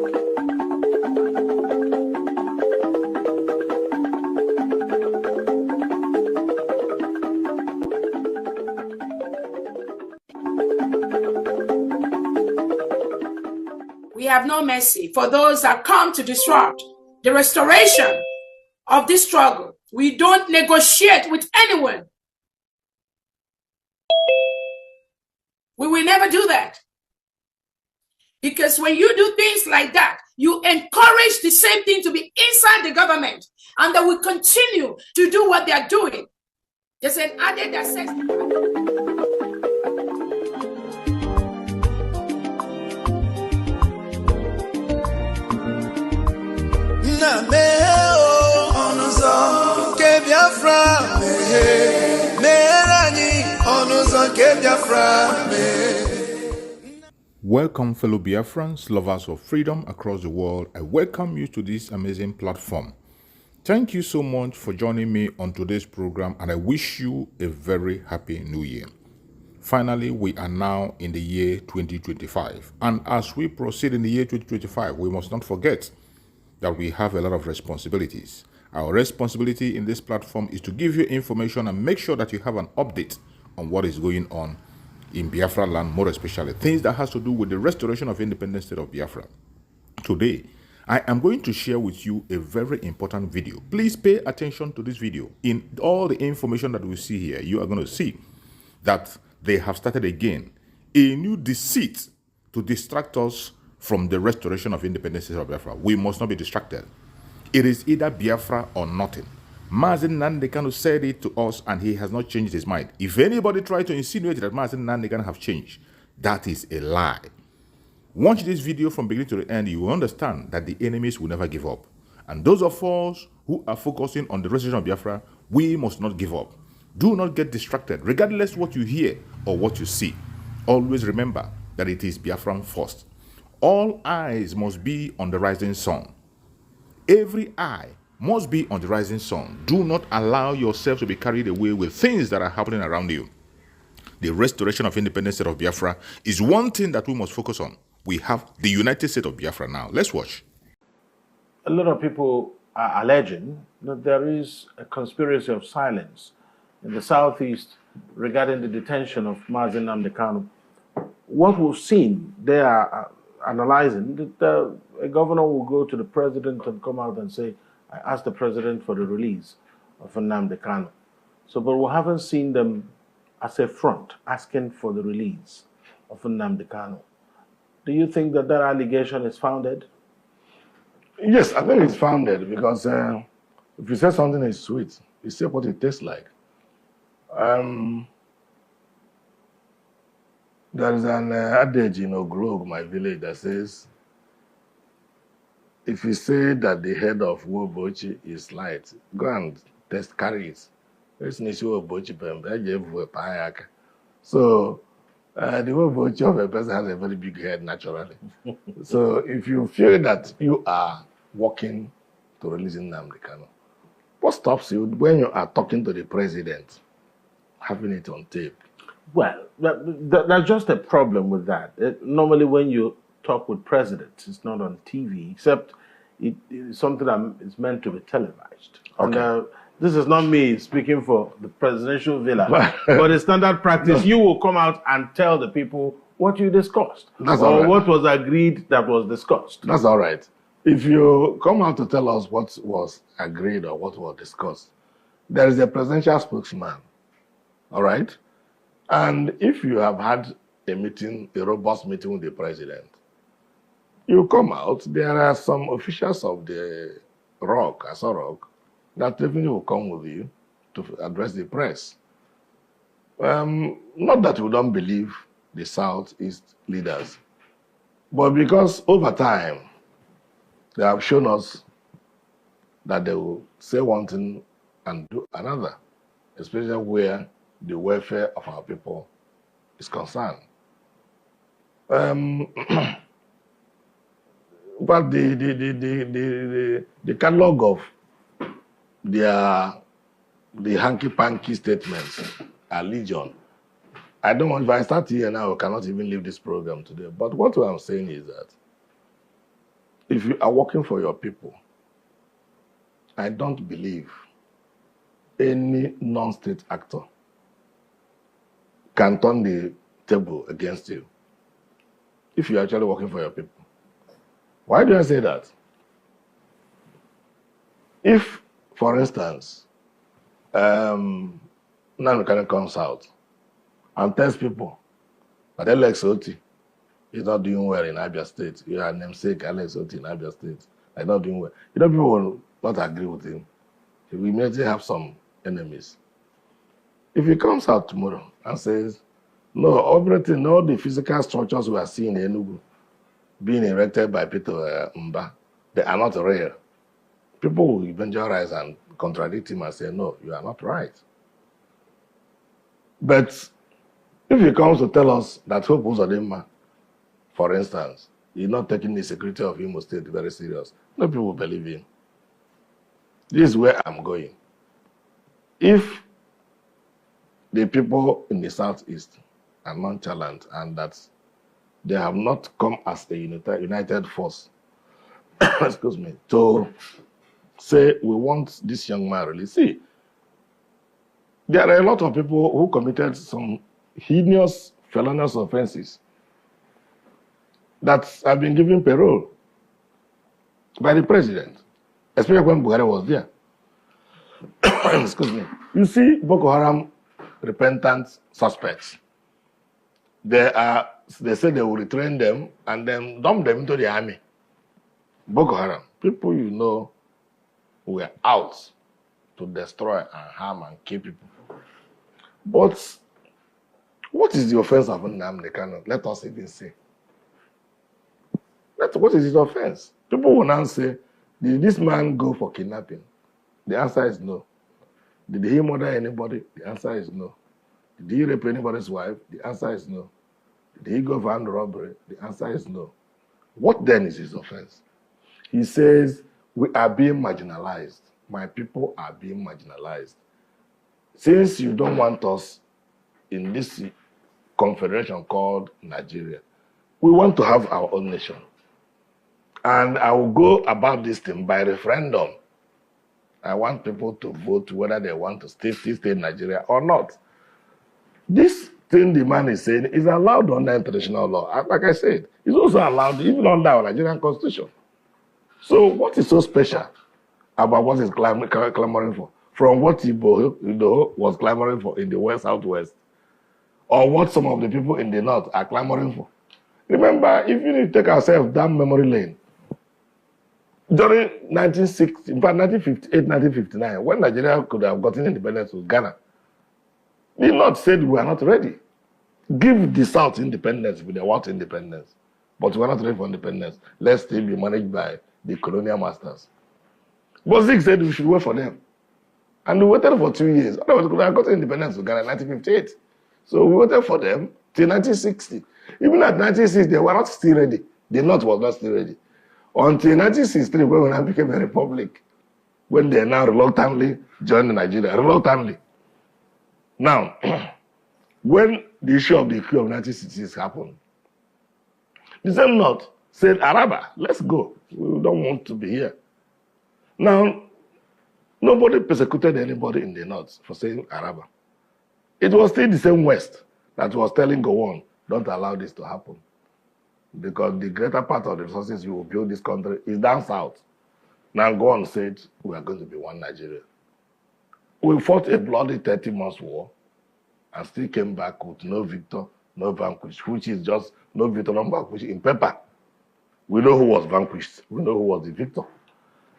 We have no mercy for those that come to disrupt the restoration of this struggle. We don't negotiate with anyone. We will never do that. Because when you do things like that, you encourage the same thing to be inside the government, and they will continue to do what they are doing. There's an added that says, Welcome, fellow Biafrans, lovers of freedom across the world. I welcome you to this amazing platform. Thank you so much for joining me on today's program, and I wish you a very happy new year. Finally, we are now in the year 2025, and as we proceed in the year 2025, we must not forget that we have a lot of responsibilities. Our responsibility in this platform is to give you information and make sure that you have an update on what is going on in Biafra land, more especially things that has to do with the restoration of independent state of Biafra. Today, I am going to share with you a very important video. Please pay attention to this video. In all the information that we see here, you are going to see that they have started again a new deceit to distract us from the restoration of independent state of Biafra. We must not be distracted. It is either Biafra or nothing. Mazi Nnamdi Kanu said it to us, and he has not changed his mind. If anybody tries to insinuate that Mazi Nnamdi Kanu have changed, that is a lie. Watch this video from beginning to the end. You will understand that the enemies will never give up. And those of us who are focusing on the restoration of Biafra, we must not give up. Do not get distracted, regardless what you hear or what you see. Always remember that it is Biafran first. All eyes must be on the rising sun. Every eye must be on the rising sun. Do not allow yourself to be carried away with things that are happening around you. The restoration of independent state of Biafra is one thing that we must focus on. We have the United States of Biafra now. Let's watch. A lot of people are alleging that there is a conspiracy of silence in the southeast regarding the detention of Mazi Nnamdi Kanu. What we've seen, they are analyzing that a governor will go to the president and come out and say, I asked the president for the release of Nnamdi Kanu. So, but we haven't seen them as a front asking for the release of Nnamdi Kanu. Do you think that that allegation is founded? Yes, I think it's founded because if you say something is sweet, you say what it tastes like. There is an adage in Ogrog, my village, that says, if you say that the head of Wobochi is light, go and carry it. So, the Wobochi of a person has a very big head naturally. So, if you feel that you are working to release Nnamdi Kanu, what stops you when you are talking to the president, having it on tape? Well, that's just a problem with that. Normally, when you talk with presidents, it's not on TV, except it's something that is meant to be televised. Okay. And, this is not me speaking for the presidential villa, but the standard practice. No. You will come out and tell the people what you discussed, That's or all right. what was agreed that was discussed. That's all right. If you come out to tell us what was agreed or what was discussed, there is a presidential spokesman, all right? And if you have had a meeting, a robust meeting with the president, you come out, there are some officials of the Asarok, that definitely will come with you to address the press. Not that we don't believe the Southeast leaders, but because over time, they have shown us that they will say one thing and do another, especially where the welfare of our people is concerned. But the catalog of the hanky-panky statements are legion. I don't want, if I start here now, I cannot even leave this program today. But what I'm saying is that if you are working for your people, I don't believe any non-state actor can turn the table against you if you're actually working for your people. Why do I say that? If, for instance, Nnamdi Kanu comes out and tells people that Alex Oti is not doing well in Abia State, you are namesake Alex Oti in Abia State, are not doing well, people will not agree with him. He will immediately have some enemies. If he comes out tomorrow and says, no, everything, all the physical structures we are seeing in Enugu being erected by Peter Mba, they are not real. People will eventually rise and contradict him and say, no, you are not right. But if he comes to tell us that Hope Uzodimma, for instance, is not taking the security of Imo State very serious, no people will believe him. This is where I'm going. If the people in the Southeast are nonchalant and that they have not come as a united force, excuse me, to say we want this young man released. See, there are a lot of people who committed some heinous, felonious offenses that have been given parole by the president, especially when Buhari was there. Excuse me. You see, Boko Haram repentant suspects. They say they will retrain them and then dump them into the army. Boko Haram, people you know were out to destroy and harm and kill people. But what is the offense of Nnamdi Kanu? Let us even say. What is his offense? People will now say, did this man go for kidnapping? The answer is no. Did he murder anybody? The answer is no. Did he rape anybody's wife? The answer is no. Did he go for armed robbery? The answer is no. What then is his offense? He says, we are being marginalized. My people are being marginalized. Since you don't want us in this confederation called Nigeria, we want to have our own nation. And I will go about this thing by referendum. I want people to vote whether they want to still stay in Nigeria or not. This thing the man is saying is allowed under international law. Like I said, it's also allowed even under our Nigerian constitution. So what is so special about what he's clamoring for? From what Igbo was clamoring for in the West, Southwest, or what some of the people in the North are clamoring for. Remember, if you take ourselves down memory lane, during 1960, in fact 1958, 1959, when Nigeria could have gotten independence with Ghana, the North said we are not ready. Give the South independence if they want independence. But we are not ready for independence. Let's still be managed by the colonial masters. But Zig said we should wait for them. And we waited for 2 years. Otherwise, we could have gotten independence with Ghana in 1958. So we waited for them till 1960. Even at 1960, they were not still ready. The North was not still ready. Until 1963, when we became a republic, when they now reluctantly joined Nigeria, reluctantly. Now, when the issue of the coup of 1966 happened, the same North said, Araba, let's go. We don't want to be here. Now, nobody persecuted anybody in the North for saying Araba. It was still the same West that was telling Gowon, don't allow this to happen. Because the greater part of the resources you will build this country is down south. Now Gowon said, we are going to be one Nigeria. We fought a bloody 30 months war and still came back with no victor, no vanquished, which is just no victor, no vanquished in paper. We know who was vanquished. We know who was the victor.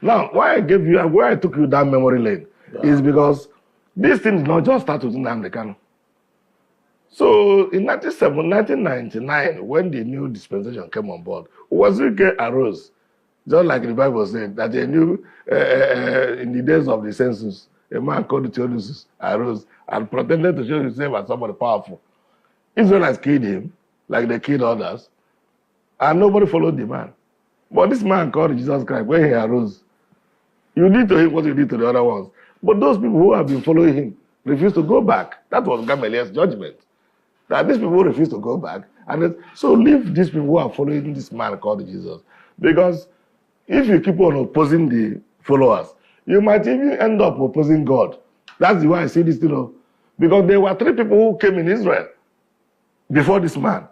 Now, why I took you down memory lane is because this thing did not just start with Nnamdi Kanu. So in 1999, when the new dispensation came on board, Wazirike arose, just like the Bible said, that they knew in the days of the census, a man called Theodosius arose and pretended to show himself as somebody powerful. Israelites killed him, like they killed others, and nobody followed the man. But this man called Jesus Christ, when he arose, you did to him what you did to the other ones. But those people who have been following him refused to go back. That was Gamaliel's judgment. That these people refuse to go back. And so leave these people who are following this man called Jesus. Because If you keep on opposing the followers, you might even end up opposing God. That's the way I see this thing. Because there were 3 people who came in Israel before this man.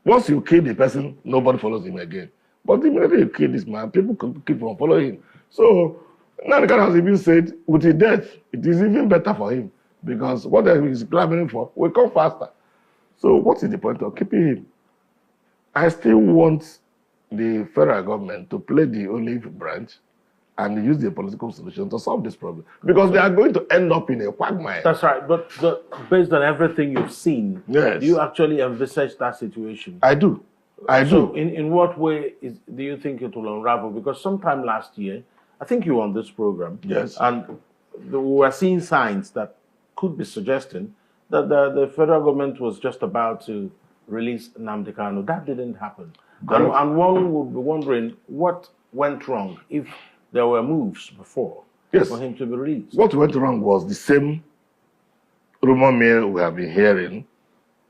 Once you kill the person, nobody follows him again. But immediately you kill this man, people could keep on following him. So, Nnamdi Kanu has even said, with his death, it is even better for him. Because whatever he's clamoring for will come faster. So, what is the point of keeping him? I still want the federal government to play the olive branch and use the political solution to solve this problem. Because they are going to end up in a quagmire. That's right. But based on everything you've seen, yes, do you actually envisage that situation? I do. I do. So in what way do you think it will unravel? Because sometime last year, I think you were on this program. Yes. And we were seeing signs that could be suggesting that the federal government was just about to release Nnamdi Kanu. That didn't happen. And one would be wondering what went wrong if there were moves before for him to be released. What went wrong was the same rumor mill we have been hearing,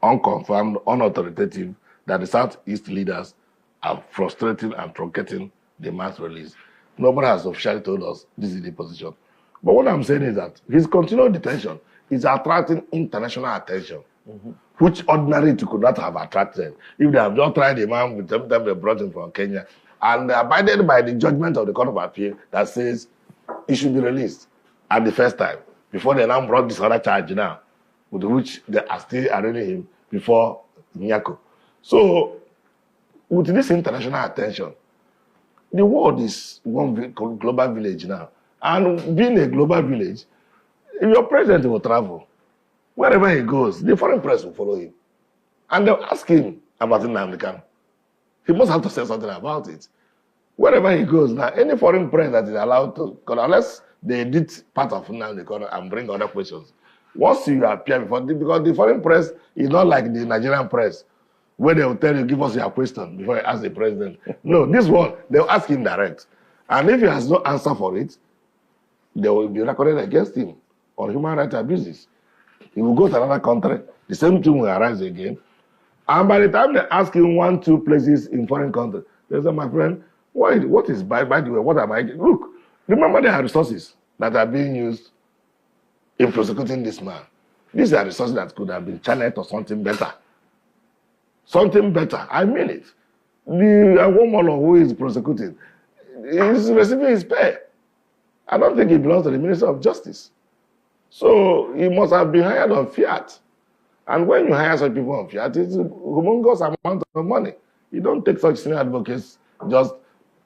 unconfirmed, unauthoritative, that the Southeast leaders are frustrating and truncating the mass release. Nobody has officially told us this is the position. But what I'm saying is that his continued detention is attracting international attention, which ordinarily it could not have attracted if they have just tried a man with them they brought him from Kenya and abided by the judgment of the Court of Appeal that says he should be released at the first time, before they now brought this other charge now, with which they are still arraigning him before Nyako. So, with this international attention, the world is one global village now. And being a global village, if your president will travel, wherever he goes, the foreign press will follow him. And they'll ask him about Nnamdi Kanu. He must have to say something about it. Wherever he goes now, any foreign press that is allowed to, unless they edit part of Nnamdi Kanu and bring other questions, once you appear before, because the foreign press is not like the Nigerian press, where they will tell you, give us your question before you ask the president. No, this one, they'll ask him direct. And if he has no answer for it, they will be recorded against him on human rights abuses. He will go to another country, the same thing will arise again. And by the time they ask him 1, 2 places in foreign countries, they say, my friend, what is, by the way, what am I? Look, remember there are resources that are being used in prosecuting this man. These are resources that could have been channeled to something better. Something better, I mean it. The woman who is prosecuting is receiving his pay. I don't think he belongs to the Minister of Justice. So he must have been hired on fiat. And when you hire such people on fiat, it's a humongous amount of money. You don't take such senior advocates just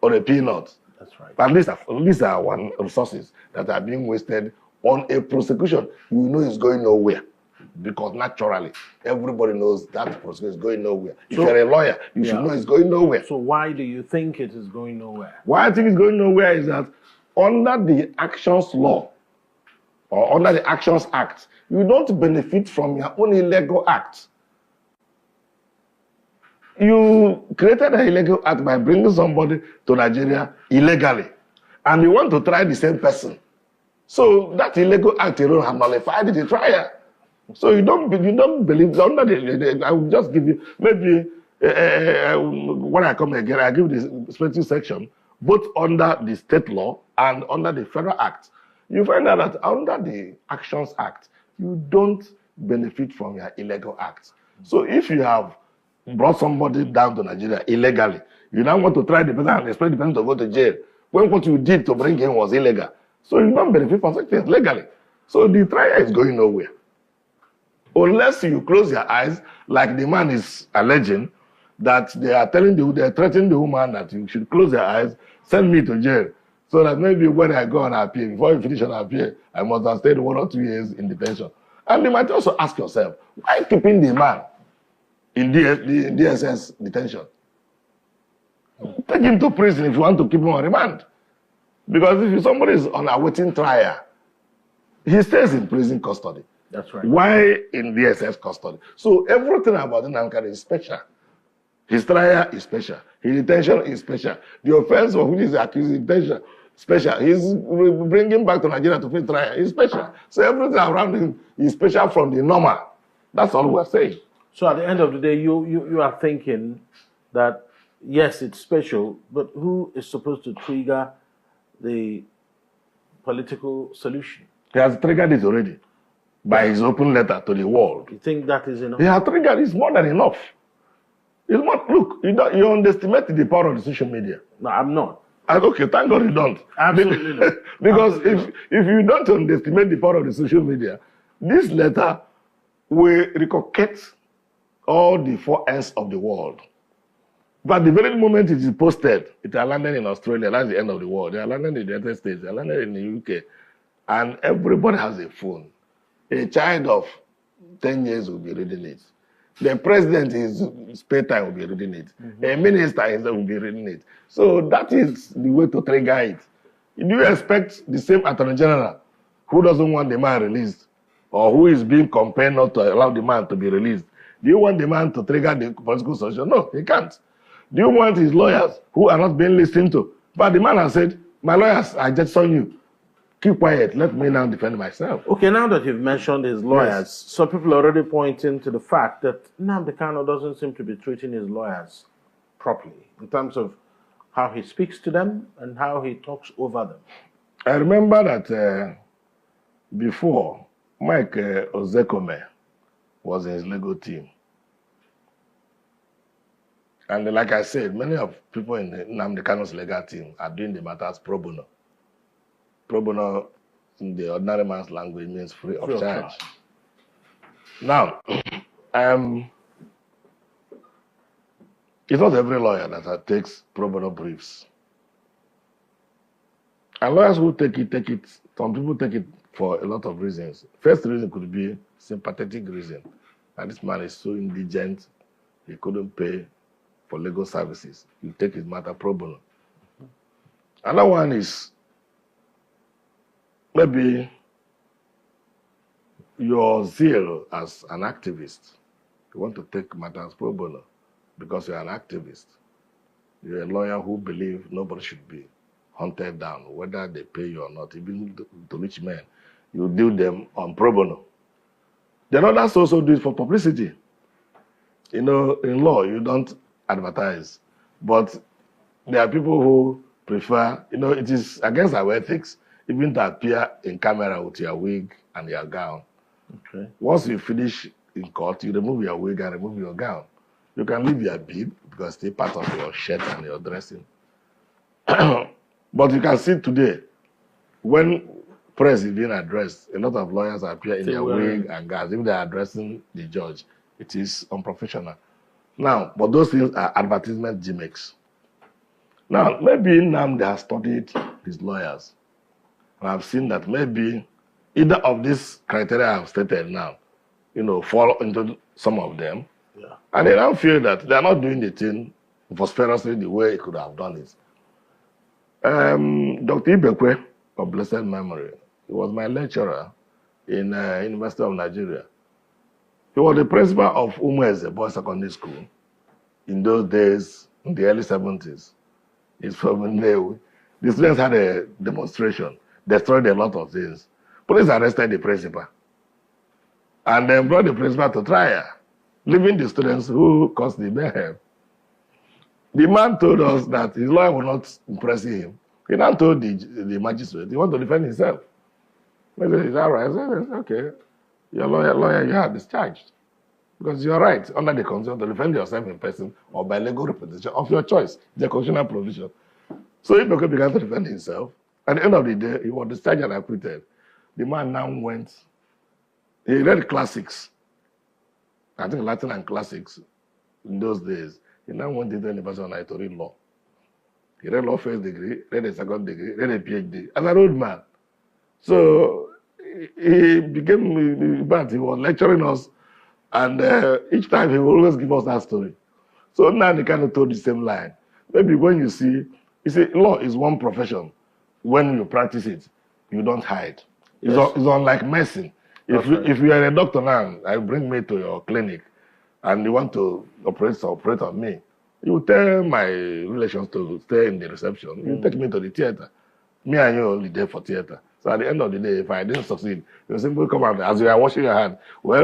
on a peanut. That's right. But these are one resources that are being wasted on a prosecution. You know it's going nowhere. Because naturally, everybody knows that prosecution is going nowhere. If you're a lawyer, you should know it's going nowhere. So why do you think it is going nowhere? Why I think it's going nowhere is that under the Actions Law, or under the Actions Act, you don't benefit from your own illegal act. You created an illegal act by bringing somebody to Nigeria illegally, and you want to try the same person. So that illegal act alone has nullified the trial. So you don't believe under I will just give you maybe when I come again, I give the special section both under the state law and under the federal act. You find out that under the Actions Act, you don't benefit from your illegal acts. So if you have brought somebody down to Nigeria illegally, you now want to try the person and expect the person to go to jail when what you did to bring him was illegal. So you don't benefit from such things legally. So the trial is going nowhere. Unless you close your eyes, like the man is alleging, that they are threatening the woman that you should close your eyes, send me to jail, so that maybe when I go on appeal, before you finish on appeal, I must have stayed 1 or 2 years in detention. And you might also ask yourself, why keeping the man in DSS detention? Take him to prison if you want to keep him on remand. Because if somebody is on awaiting trial, he stays in prison custody. That's right. Why in DSS custody? So everything about Nnamdi Kanu is special. His trial is special. His detention is special. The offense of which is accused is special. Special. He's bringing back to Nigeria to face trial is special. So everything around him is special from the normal. That's all we're saying. So at the end of the day, you are thinking that yes, it's special, but who is supposed to trigger the political solution? He has triggered it already by his open letter to the world. You think that is enough? He has triggered it. It's more than enough. It's not, look, you underestimate the power of the social media. No, I'm not. Okay, thank God you don't. Absolutely not. Because Absolutely if you don't underestimate the power of the social media, this letter will reconquer all the four ends of the world. But the very moment it is posted, it has landed in Australia. That's the end of the world. They are landed in the United States. They are landed in the UK. And everybody has a phone. A child of 10 years will be reading it. The president, his spare time will be reading it. A minister will be reading it. So that is the way to trigger it. Do you expect the same attorney general who doesn't want the man released, or who is being compelled not to allow the man to be released? Do you want the man to trigger the political solution? No, he can't. Do you want his lawyers who are not being listened to? But the man has said, my lawyers, I just saw you. Keep quiet. Let me now defend myself. Okay, now that you've mentioned his lawyers, Yes. some people are already pointing to the fact that Nnamdi Kanu doesn't seem to be treating his lawyers properly in terms of how he speaks to them and how he talks over them. I remember that before, Mike Ozekome was in his legal team. And like I said, many of people in Nnamdi Kanu's legal team are doing the matters pro bono. Pro bono, in the ordinary man's language, means free of charge. Now, it's not every lawyer that takes pro bono briefs. And lawyers who take it, some people take it for a lot of reasons. First reason could be sympathetic reason. And this man is so indigent, he couldn't pay for legal services. You take his matter pro bono. Another one is maybe your zeal as an activist. You want to take matters pro bono because you're an activist. You're a lawyer who believes nobody should be hunted down, whether they pay you or not. Even to rich men, you do them on pro bono. Then others also do it for publicity. You know, in law, you don't advertise. But there are people who prefer, you know, it is against our ethics even to appear in camera with your wig and your gown. Okay. Once you finish in court, you remove your wig and remove your gown. You can leave your bib because it's still part of your shirt and your dressing. But you can see today, when press is being addressed, a lot of lawyers appear in their wig and gowns. If they are addressing the judge, it is unprofessional. Now, but those things are advertisement gimmicks. Now, maybe Nnamdi has studied his lawyers. And I've seen that maybe either of these criteria I've stated now, you know, fall into some of them. Yeah. And they now feel that they're not doing the thing prosperously the way he could have done it. Dr. Ibekwe, of blessed memory, he was my lecturer in University of Nigeria. He was the principal of Umueze Boys Secondary School in those days, in the early 70s. He's from Nnewi. The students had a demonstration, destroyed a lot of things. Police arrested the principal and then brought the principal to trial, leaving the students who caused the mayhem. The man told us that his lawyer was not impressing him. He now told the magistrate he wanted to defend himself. I said, is that right? I said, okay. Your lawyer, you are discharged. Because you are right, under the constitution, to defend yourself in person or by legal representation of your choice, the constitutional provision. So Ibekwe began to defend himself. At the end of the day, he was discharged and acquitted. The man now went, he read classics, I think Latin and classics in those days. He now went into the University of Nigeria to read law. He read law first degree, read a second degree, read a PhD as an old man. So he became bad. He was lecturing us, and each time he will always give us that story. So now they kind of told the same line. Maybe when you see law is one profession. When you practice it, you don't hide. It's, Yes. it's unlike medicine. If you are a doctor now, I bring me to your clinic, and you want to operate on me, you tell my relations to stay in the reception. You take me to the theater. Me and you only there for theater. So at the end of the day, if I didn't succeed, you simply come out as you are washing your hand. Well,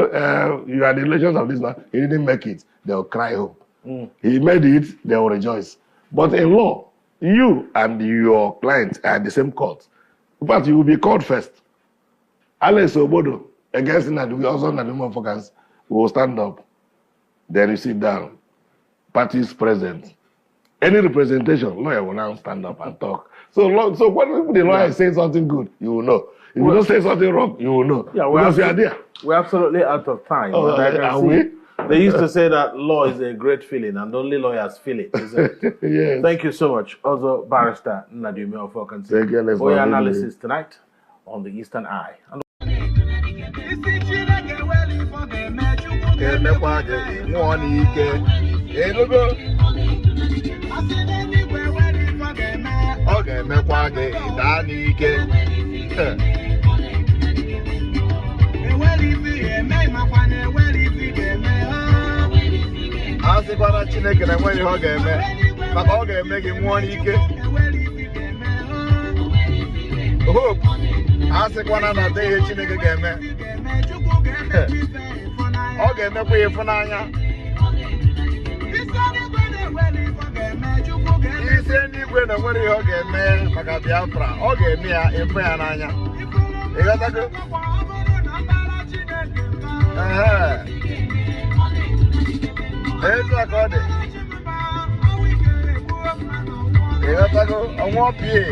you are the relations of this man. He didn't make it. They'll cry home. He made it, they will rejoice. But in law, you and your client are the same court. In fact, you will be called first. Alex Obodo, against Nadu, also Nadu Focus, will stand up. Then you sit down. Parties present. Any representation, lawyer will now stand up and talk. So when the lawyer says something good, you will know. If you don't say something wrong, you will know. Yeah, because you are there. We're absolutely out of time. Oh, are we? They used to say that law is a great feeling and only lawyers feel it, isn't it? Yes. Thank you so much. Also, Barrister Nnamdi Kanu for your analysis tonight on the Eastern Eye. Asịkwara Chineke na enweghị ihe ọ ga-eme maka ọ ga-eme gị nwụọ n'ike. Hope asịkwana na ọ dịghị ihe Chineke ga-eme. Ọ ga-emekwa ya ịfụnanya. Isi eluigwe na enwere ihe ọ ga-eme maka Biafra, ọ ga-eme ya ịfụ ya n'anya. Ịghọtago? Ezu aka ọ dị. Ịghọtago? Ọnwụọ pie.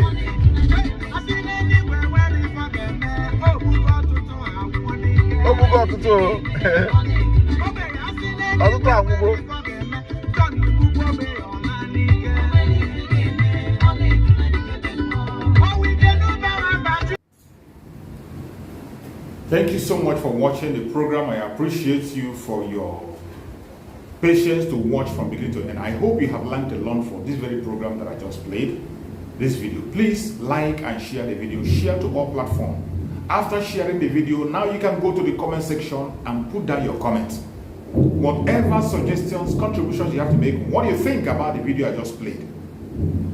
Ogbugo ọtụtụ ọtụtụ agwụgwọ. Thank you so much for watching the program. I appreciate you for your patience to watch from beginning to end. I hope you have learned a lot from this very program that I just played, this video. Please like and share the video. Share to all platforms. After sharing the video, now you can go to the comment section and put down your comments. Whatever suggestions, contributions you have to make, what do you think about the video I just played?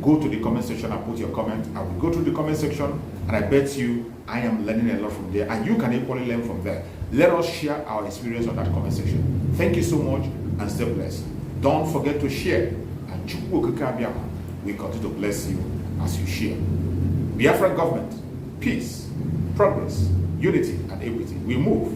Go to the comment section and put your comment. I will go through the comment section and I bet you I am learning a lot from there and you can equally learn from there. Let us share our experience on that comment section. Thank you so much and stay blessed. Don't forget to share and we continue to bless you as you share. Biafra government, peace, progress, unity and equity. We move.